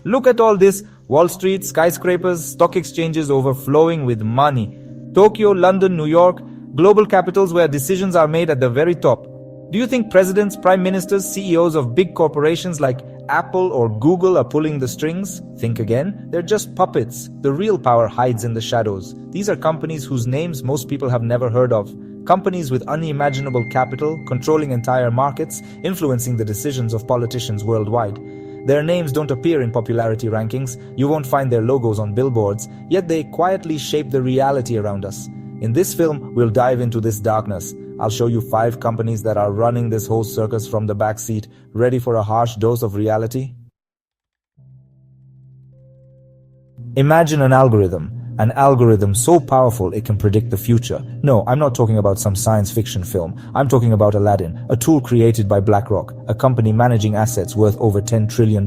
Look at all this: Wall Street, skyscrapers, stock exchanges overflowing with money. Tokyo, London, New York, global capitals where decisions are made at the very top. Do you think presidents, prime ministers, CEOs of big corporations like Apple or Google are pulling the strings? Think again. They're just puppets. The real power hides in the shadows. These are companies whose names most people have never heard of. Companies with unimaginable capital, controlling entire markets, influencing the decisions of politicians worldwide. Their names don't appear in popularity rankings, you won't find their logos on billboards, yet they quietly shape the reality around us. In this film, we'll dive into this darkness. I'll show you 5 companies that are running this whole circus from the back seat. Ready for a harsh dose of reality? Imagine an algorithm so powerful it can predict the future. No, I'm not talking about some science fiction film. I'm talking about Aladdin, a tool created by BlackRock, a company managing assets worth over $10 trillion.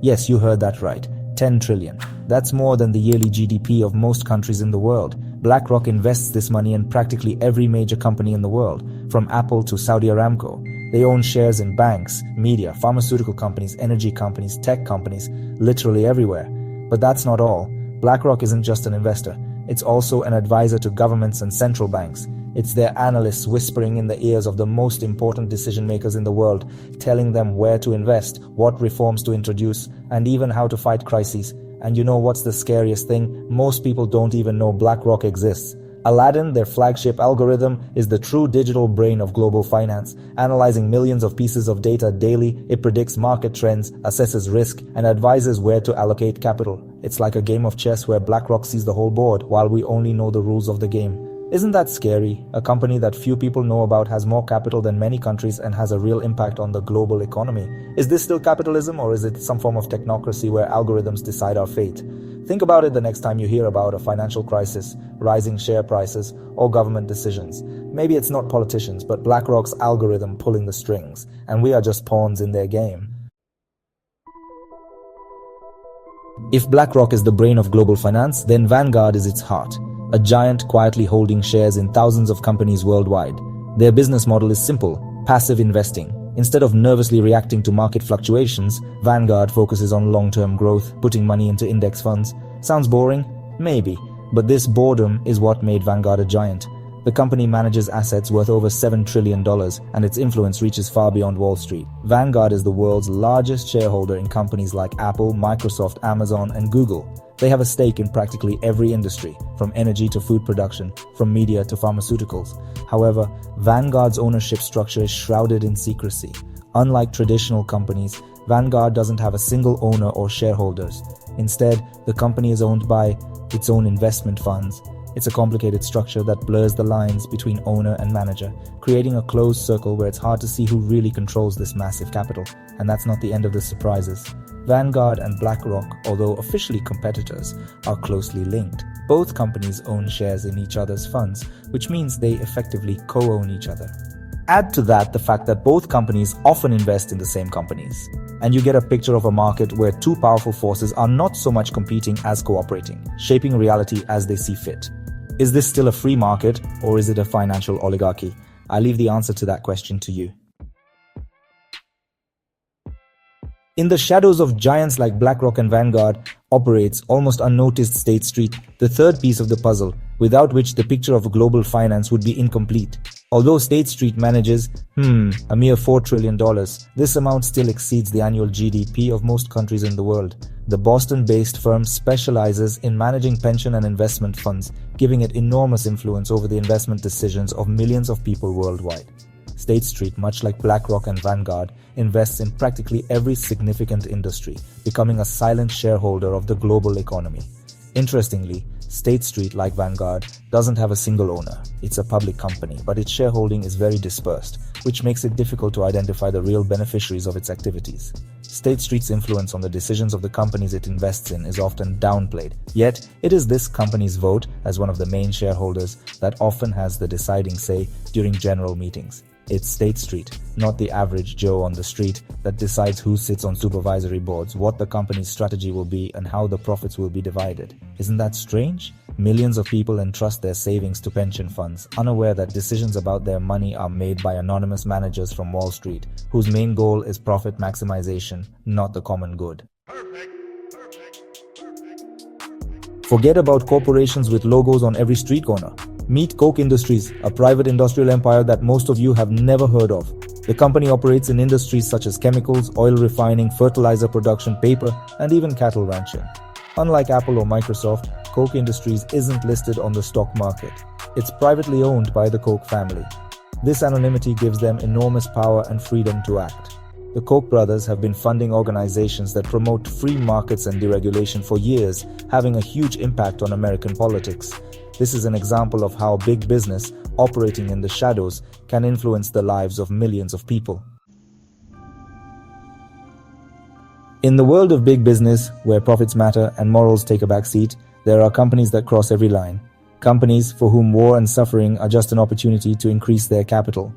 Yes, you heard that right. 10 trillion. That's more than the yearly GDP of most countries in the world. BlackRock invests this money in practically every major company in the world, from Apple to Saudi Aramco. They own shares in banks, media, pharmaceutical companies, energy companies, tech companies, literally everywhere. But that's not all. BlackRock isn't just an investor. It's also an advisor to governments and central banks. It's their analysts whispering in the ears of the most important decision makers in the world, telling them where to invest, what reforms to introduce, and even how to fight crises. And you know what's the scariest thing? Most people don't even know BlackRock exists. Aladdin, their flagship algorithm, is the true digital brain of global finance. Analyzing millions of pieces of data daily, it predicts market trends, assesses risk, and advises where to allocate capital. It's like a game of chess where BlackRock sees the whole board while we only know the rules of the game. Isn't that scary? A company that few people know about has more capital than many countries and has a real impact on the global economy. Is this still capitalism, or is it some form of technocracy where algorithms decide our fate? Think about it the next time you hear about a financial crisis, rising share prices, or government decisions. Maybe it's not politicians, but BlackRock's algorithm pulling the strings, and we are just pawns in their game. If BlackRock is the brain of global finance, then Vanguard is its heart. A giant quietly holding shares in thousands of companies worldwide. Their business model is simple: passive investing. Instead of nervously reacting to market fluctuations, Vanguard focuses on long-term growth, putting money into index funds. Sounds boring? Maybe. But this boredom is what made Vanguard a giant. The company manages assets worth over $7 trillion, and its influence reaches far beyond Wall Street. Vanguard is the world's largest shareholder in companies like Apple, Microsoft, Amazon, and Google. They have a stake in practically every industry, from energy to food production, from media to pharmaceuticals. However, Vanguard's ownership structure is shrouded in secrecy. Unlike traditional companies, Vanguard doesn't have a single owner or shareholders. Instead, the company is owned by its own investment funds. It's a complicated structure that blurs the lines between owner and manager, creating a closed circle where it's hard to see who really controls this massive capital. And that's not the end of the surprises. Vanguard and BlackRock, although officially competitors, are closely linked. Both companies own shares in each other's funds, which means they effectively co-own each other. Add to that the fact that both companies often invest in the same companies, and you get a picture of a market where two powerful forces are not so much competing as cooperating, shaping reality as they see fit. Is this still a free market, or is it a financial oligarchy? I leave the answer to that question to you. In the shadows of giants like BlackRock and Vanguard operates almost unnoticed State Street, the third piece of the puzzle, without which the picture of global finance would be incomplete. Although State Street manages, a mere $4 trillion, this amount still exceeds the annual GDP of most countries in the world. The Boston-based firm specializes in managing pension and investment funds, giving it enormous influence over the investment decisions of millions of people worldwide. State Street, much like BlackRock and Vanguard, invests in practically every significant industry, becoming a silent shareholder of the global economy. Interestingly, State Street, like Vanguard, doesn't have a single owner. It's a public company, but its shareholding is very dispersed, which makes it difficult to identify the real beneficiaries of its activities. State Street's influence on the decisions of the companies it invests in is often downplayed, yet it is this company's vote, as one of the main shareholders, that often has the deciding say during general meetings. It's State Street, not the average Joe on the street, that decides who sits on supervisory boards, what the company's strategy will be, and how the profits will be divided. Isn't that strange? Millions of people entrust their savings to pension funds, unaware that decisions about their money are made by anonymous managers from Wall Street, whose main goal is profit maximization, not the common good. Perfect. Forget about corporations with logos on every street corner. Meet Koch Industries, a private industrial empire that most of you have never heard of. The company operates in industries such as chemicals, oil refining, fertilizer production, paper, and even cattle ranching. Unlike Apple or Microsoft, Koch Industries isn't listed on the stock market. It's privately owned by the Koch family. This anonymity gives them enormous power and freedom to act. The Koch brothers have been funding organizations that promote free markets and deregulation for years, having a huge impact on American politics. This is an example of how big business, operating in the shadows, can influence the lives of millions of people. In the world of big business, where profits matter and morals take a back seat, there are companies that cross every line. Companies for whom war and suffering are just an opportunity to increase their capital.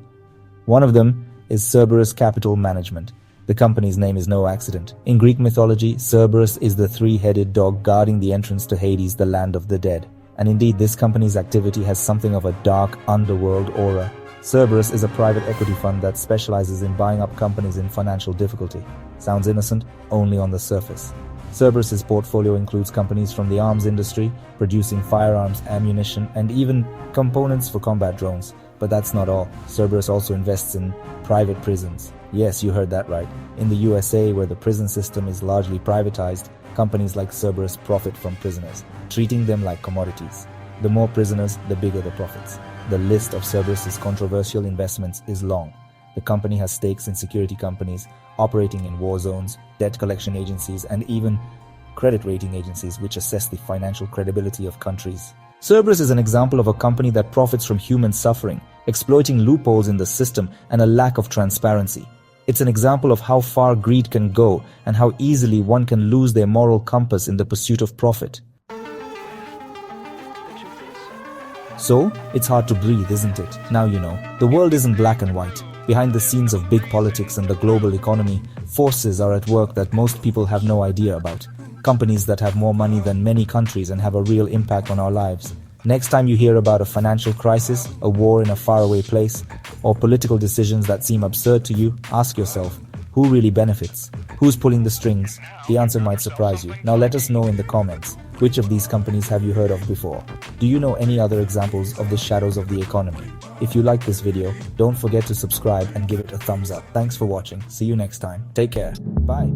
One of them is Cerberus Capital Management. The company's name is no accident. In Greek mythology, Cerberus is the three-headed dog guarding the entrance to Hades, the land of the dead. And indeed, this company's activity has something of a dark underworld aura. Cerberus is a private equity fund that specializes in buying up companies in financial difficulty. Sounds innocent? Only on the surface. Cerberus's portfolio includes companies from the arms industry, producing firearms, ammunition, and even components for combat drones. But that's not all. Cerberus also invests in private prisons. Yes, you heard that right. In the USA, where the prison system is largely privatized, companies like Cerberus profit from prisoners, treating them like commodities. The more prisoners, the bigger the profits. The list of Cerberus's controversial investments is long. The company has stakes in security companies, operating in war zones, debt collection agencies, and even credit rating agencies which assess the financial credibility of countries. Cerberus is an example of a company that profits from human suffering, exploiting loopholes in the system and a lack of transparency. It's an example of how far greed can go and how easily one can lose their moral compass in the pursuit of profit. So, it's hard to breathe, isn't it? Now you know. The world isn't black and white. Behind the scenes of big politics and the global economy, forces are at work that most people have no idea about. Companies that have more money than many countries and have a real impact on our lives. Next time you hear about a financial crisis, a war in a faraway place, or political decisions that seem absurd to you, ask yourself, who really benefits? Who's pulling the strings? The answer might surprise you. Now let us know in the comments, which of these companies have you heard of before? Do you know any other examples of the shadows of the economy? If you like this video, don't forget to subscribe and give it a thumbs up. Thanks for watching. See you next time. Take care. Bye.